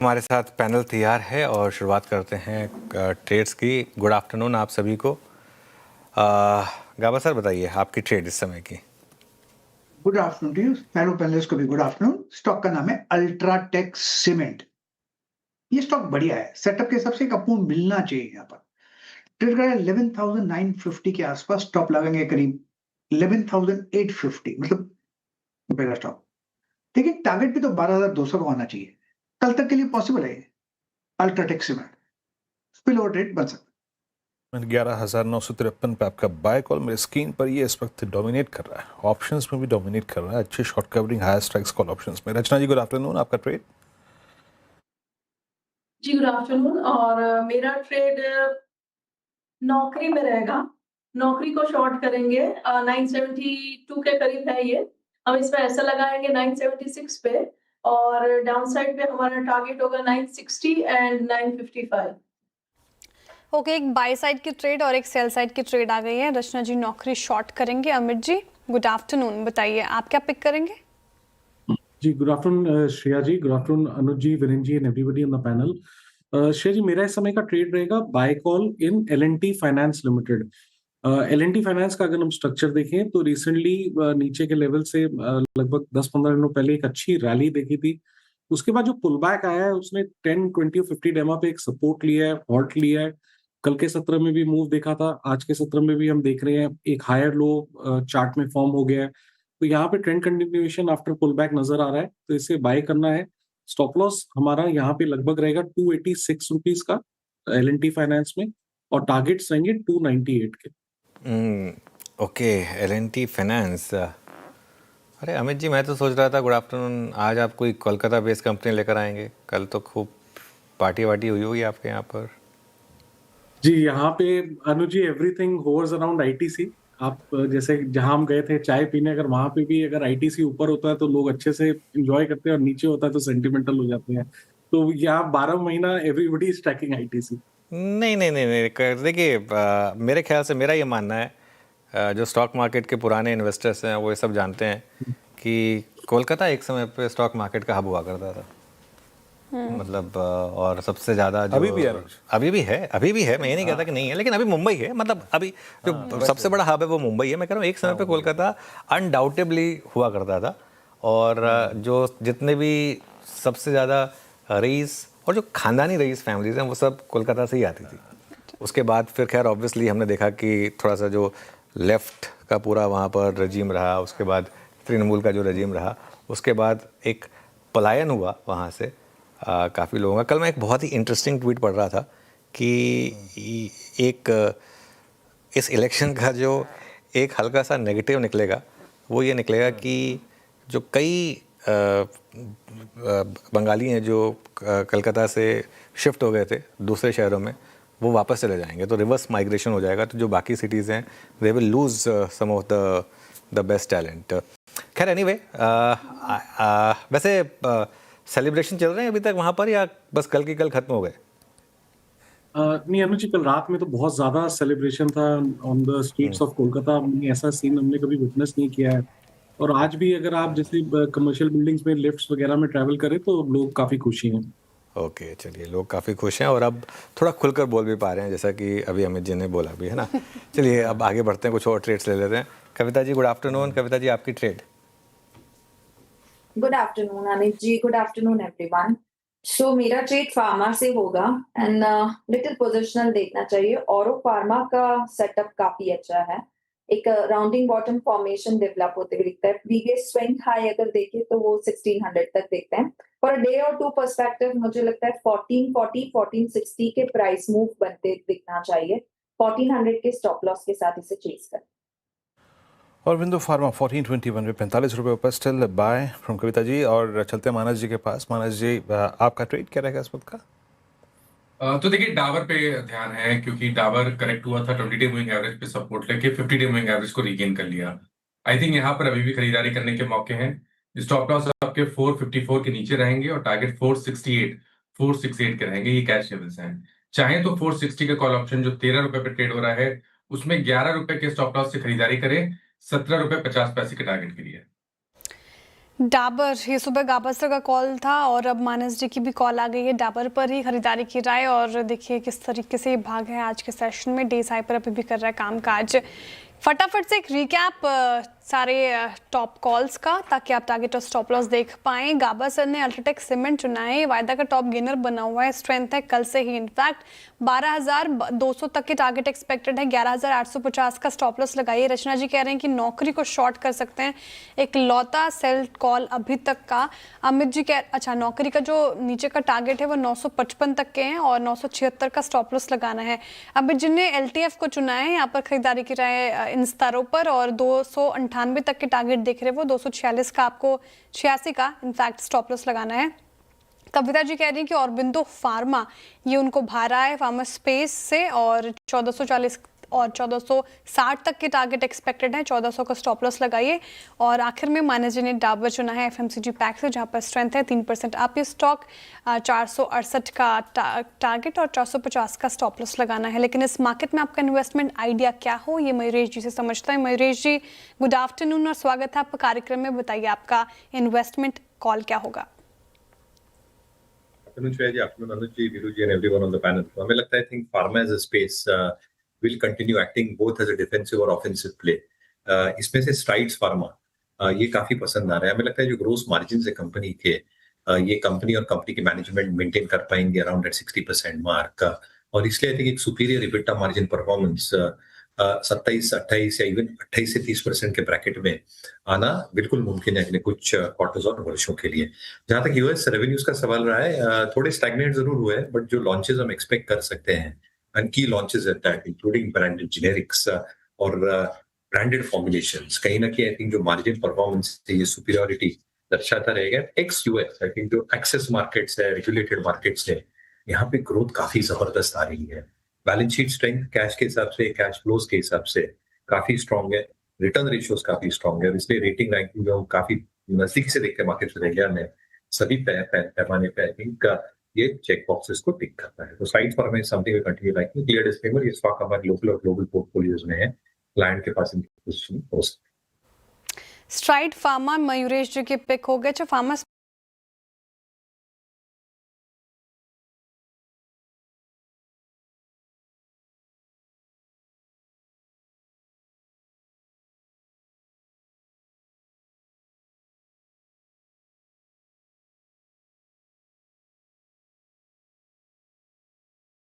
हमारे साथ पैनल तैयार है और शुरुआत करते हैं ट्रेड्स की। गुड आफ्टरनून आप सभी को। गाबा सर बताइए आपकी ट्रेड इस समय की। Good afternoon to you, fellow panelist को भी गुड आफ्टरनून। स्टॉक का नाम है अल्ट्राटेक सीमेंट। ये स्टॉक बढ़िया है, सेटअप के हिसाब से एक आपको मिलना चाहिए। यहाँ पर ट्रेड कर 11,950 के आसपास, स्टॉप लगाएंगे करीब 11,850, मतलब रुपए का स्टॉक। देखिए टारगेट भी तो 12,200 का होना चाहिए, कल तक के लिए पॉसिबल है। UltraTech cement spill over trade बन सकता है। 11,953 पे आपका बाय कॉल मेरे स्क्रीन पर ये इस वक्त डोमिनेट कर रहा है, ऑप्शंस में भी डोमिनेट कर रहा है। अच्छे short covering higher strikes call options में। रचना जी गुड आफ्टरनून, आपका ट्रेड। जी गुड आफ्टरनून। और मेरा ट्रेड नौकरी में रहेगा। नौकरी को शॉर्ट करेंगे। 972 के करीब है ये। हम इसमें ऐसा लगाएंगे 976 पे, और डाउन साइड पे हमारा टारगेट होगा 960 एंड 955। ओके, एक बाय साइड की ट्रेड और एक सेल साइड की ट्रेड आ गई है। रचना जी नौकरी शॉर्ट करेंगे। अमित जी गुड आफ्टरनून, बताइए आप क्या पिक करेंगे? जी good afternoon Shreya ji, good afternoon Anuj ji, Viren ji and everybody on the panel. Shreya ji, मेरा इस समय का ट्रेड रहेगा buy call in L&T finance limited. L&T finance का अगर हम स्ट्रक्चर देखें तो रिसेंटली नीचे के लेवल से लगभग 10-15 दिनों पहले एक अच्छी रैली देखी थी। उसके बाद जो पुल बैक आया है उसने 10, 20 और 50 डेमा पे एक सपोर्ट लिया है, हॉल्ट लिया है। कल के सत्र में भी मूव देखा था, आज के सत्र में भी हम देख रहे हैं एक हायर लो चार्ट में फॉर्म हो गया है। तो यहाँ पे trend continuation after pull back नजर आ रहा है, तो इसे बाय करना है। स्टॉप लॉस हमारा यहाँ पे लगभग रहेगा 286 रुपीज का L&T फाइनेंस में, और टारगेट्स रहेंगे 298 के। Okay, L&T finance. अरे अमित जी, मैं तो सोच रहा था गुड आफ्टरनून, आज आप कोई कोलकाता बेस्ड कंपनी लेकर आएंगे। कल तो खूब पार्टी वार्टी हुई होगी आपके यहाँ पर। जी यहाँ पे अनुज जी एवरीथिंग होवर्स अराउंड ITC। आप जैसे जहां हम गए थे चाय पीने, अगर वहां पे भी अगर ITC ऊपर होता है तो लोग अच्छे से एंजॉय करते हैं, और नीचे होता है तो सेंटिमेंटल हो जाते हैं। तो यहाँ 12 महीना एवरीबॉडी इज ट्रैकिंग ITC। नहीं नहीं नहीं नहीं, देखिए मेरे ख्याल से मेरा ये मानना है, जो स्टॉक मार्केट के पुराने इन्वेस्टर्स हैं वो ये सब जानते हैं कि कोलकाता एक समय पे स्टॉक मार्केट का हब हुआ करता था। मतलब और सबसे ज़्यादा जो अभी भी है, मैं ये नहीं कहता कि नहीं है, लेकिन अभी मुंबई है। मतलब अभी जो सबसे बड़ा हब है वो मुंबई है। मैं कह रहा हूँ एक समय पे कोलकाता अनडाउटेबली हुआ करता था, और जो जितने भी सबसे ज़्यादा रईस और जो खानदानी रईस फैमिलीज हैं वो सब कोलकाता से ही आती थी। उसके बाद फिर खैर ऑब्वियसली हमने देखा कि थोड़ा सा जो लेफ़्ट का पूरा वहाँ पर रजीम रहा, उसके बाद तृणमूल का जो रजीम रहा, उसके बाद एक पलायन हुआ वहाँ से काफ़ी लोगों का। कल मैं एक बहुत ही इंटरेस्टिंग ट्वीट पढ़ रहा था कि एक इस इलेक्शन का जो एक हल्का सा नेगेटिव निकलेगा वो ये निकलेगा कि जो कई बंगाली हैं जो कलकत्ता से शिफ्ट हो गए थे दूसरे शहरों में, वो वापस चले जाएंगे, तो रिवर्स माइग्रेशन हो जाएगा। तो जो बाकी सिटीज़ हैं they will lose some of the best talent. खैर एनीवे, वैसे सेलिब्रेशन चल रहे हैं अभी तक वहाँ पर, या बस कल की कल खत्म हो गए? नहीं अनुज जी, कल रात में तो बहुत ज्यादा सेलिब्रेशन था on the streets of Kolkata. ऐसा सीन हमने कभी विटनेस नहीं किया है। और आज भी अगर आप जैसे कमर्शियल बिल्डिंग्स में लिफ्ट्स वगैरह में ट्रैवल करें तो लोग काफी खुशी हैं। ओके, चलिए, लोग काफ़ी खुश हैं और अब थोड़ा खुलकर बोल भी पा रहे हैं, जैसा कि अभी अमित जी ने बोला भी है ना। चलिए अब आगे बढ़ते हैं, कुछ और ट्रेड्स ले लेते हैं। Kavita ji good afternoon. कविता जी आपकी ट्रेड। गुड आफ्टरनून अनित जी, गुड आफ्टरनून एवरीवन। सो मेरा ट्रेड फार्मा से होगा एंड लिटिल पोजिशनल देखना चाहिए। औरो फार्मा का सेटअप काफी अच्छा है, एक राउंडिंग बॉटम फॉर्मेशन डेवलप होते हुए दिखता है। प्रीवियस स्विंग हाई अगर देखें तो वो 1600 तक देखते हैं। फॉर डे और टू पर्सपेक्टिव मुझे लगता है 1440 1460 के प्राइस मूव बनते दिखना चाहिए। 1400 के स्टॉप लॉस के साथ इसे चेज करें। और विंडो फार्मा 1421 पे 45 रुपये पर still bye from Kavita ji. और चलते हैं मानस जी के पास। मानस जी आपका ट्रेड क्या रहेगा इस वक्त का? तो देखिए डाबर पे ध्यान है, क्योंकि डाबर करेक्ट हुआ था 20 डे मूविंग एवरेज पे सपोर्ट लेके 50 डे मूविंग एवरेज को रीगेन कर लिया। आई थिंक यहाँ पर अभी भी खरीदारी करने के मौके हैं। स्टॉप लॉस आपके 454 के नीचे रहेंगे और टारगेट 468 के रहेंगे। ये कैश लेवल्स हैं। चाहे तो 460 का कॉल ऑप्शन जो 13 रुपए पे ट्रेड हो रहा है उसमें 11 रुपए के स्टॉप लॉस से खरीदारी करें, 17 रुपए 50 पैसे के टारगेट के लिए। डाबर, ये सुबह गाभास्कर का कॉल था और अब मानस जी की भी कॉल आ गई है डाबर पर ही खरीदारी की राय। और देखिए किस तरीके से ये भाग है आज के सेशन में। डे हाई पर अभी भी कर रहा है कामकाज। फटाफट से एक रिकैप सारे टॉप कॉल्स का, ताकि आप टारगेट और स्टॉप लॉस देख पाएं। गाभास्कर ने अल्ट्राटेक सीमेंट चुना है, वायदा का टॉप गेनर बना हुआ है, स्ट्रेंथ है कल से ही। इनफैक्ट 12,200 तक के टारगेट एक्सपेक्टेड है, 11,850 का स्टॉप लॉस लगाइए। रचना जी कह रहे हैं कि नौकरी को शॉर्ट कर सकते हैं, एक लौता सेल कॉल अभी तक का। अमित जी अच्छा, नौकरी का जो नीचे का टारगेट है वो 955 तक के हैं और 976 का स्टॉप लॉस लगाना है। अमित जी ने LTF को चुना है, यहाँ पर खरीदारी की राय इन स्तरों पर, और 298 तक के टारगेट देख रहे हैं वो, 246 का आपको 86 का इनफैक्ट स्टॉप लॉस लगाना है। कविता जी कह रही हैं कि ऑरबिंदो फार्मा ये उनको भारा है फार्मा स्पेस से, और 1440 और 1460 तक के टारगेट एक्सपेक्टेड है, 1400 का स्टॉप लॉस लगाइए। और आखिर में मानस जी ने डाबर चुना है FMCG पैक से, जहां पर स्ट्रेंथ है 3% आप ये स्टॉक, 468 का टारगेट और 450 का स्टॉप लॉस लगाना है। लेकिन इस मार्केट में आपका इन्वेस्टमेंट आइडिया क्या हो, ये मयूरेश जी से समझता है। मयूरेश जी गुड आफ्टरनून और स्वागत है आपका कार्यक्रम में। बताइए आपका इन्वेस्टमेंट कॉल क्या होगा। Afternoon, Shreya ji, afternoon, Anuj ji, Viru ji, and everyone on the panel. So, हमें लगता है, I think pharma as a space will continue acting both as a defensive और offensive play. इसमें से Strides Pharma ये काफी पसंद आ रहा है। हमें लगता है जो ग्रोस मार्जिन है कंपनी के, ये कंपनी और कंपनी की मैनेजमेंट मेंटेन कर पाएंगे अराउंड एट 60% मार्क, और इसलिए आई थिंक एक सुपीरियर इबिटा मार्जिन परफॉर्मेंस 27, 28 या इवन 28 से 30% के ब्रैकेट में आना बिल्कुल मुमकिन है अगले कुछ क्वार्टर्स और वर्षों के लिए। जहां तक यूएस रेवेन्यूज का सवाल रहा है, थोड़े स्टैग्नेट जरूर हुए हैं, बट जो लॉन्चेस हम एक्सपेक्ट कर सकते हैं, एंड की launches at that including branded generics और ब्रांडेड फॉर्मुलेशंस, कहीं ना कहीं आई थिंक जो मार्जिन परफॉर्मेंस है ये सुपीरियरिटी दर्शाता रहेगा। एक्स यूएस आई थिंक जो एक्सेस मार्केट्स है, रेगुलेटेड मार्केट्स है, यहाँ पे ग्रोथ काफी जबरदस्त आ रही है। बैलेंस शीट स्ट्रेंथ कैश के हिसाब से, कैश फ्लोज के हिसाब से काफी स्ट्रांग है, रिटर्न रेशियोज काफी स्ट्रांग है, इसलिए रेटिंग रैंकिंग जो हम काफी नजदीक से देखते हैं मार्केट में इंडिया में सभी पैमाने पे आई थिंक ये चेक बॉक्सेस को टिक करता है। तो साइड फॉर में something we continue liking. Clear disclaimer, ये स्टॉक हमारे लोकल और ग्लोबल पोर्टफोलियोज में है, क्लाइंट के पास इनकी पोजीशन हो सकती है। स्ट्राइड फार्मा मयूरेश जी के पिक हो गए। फार्मा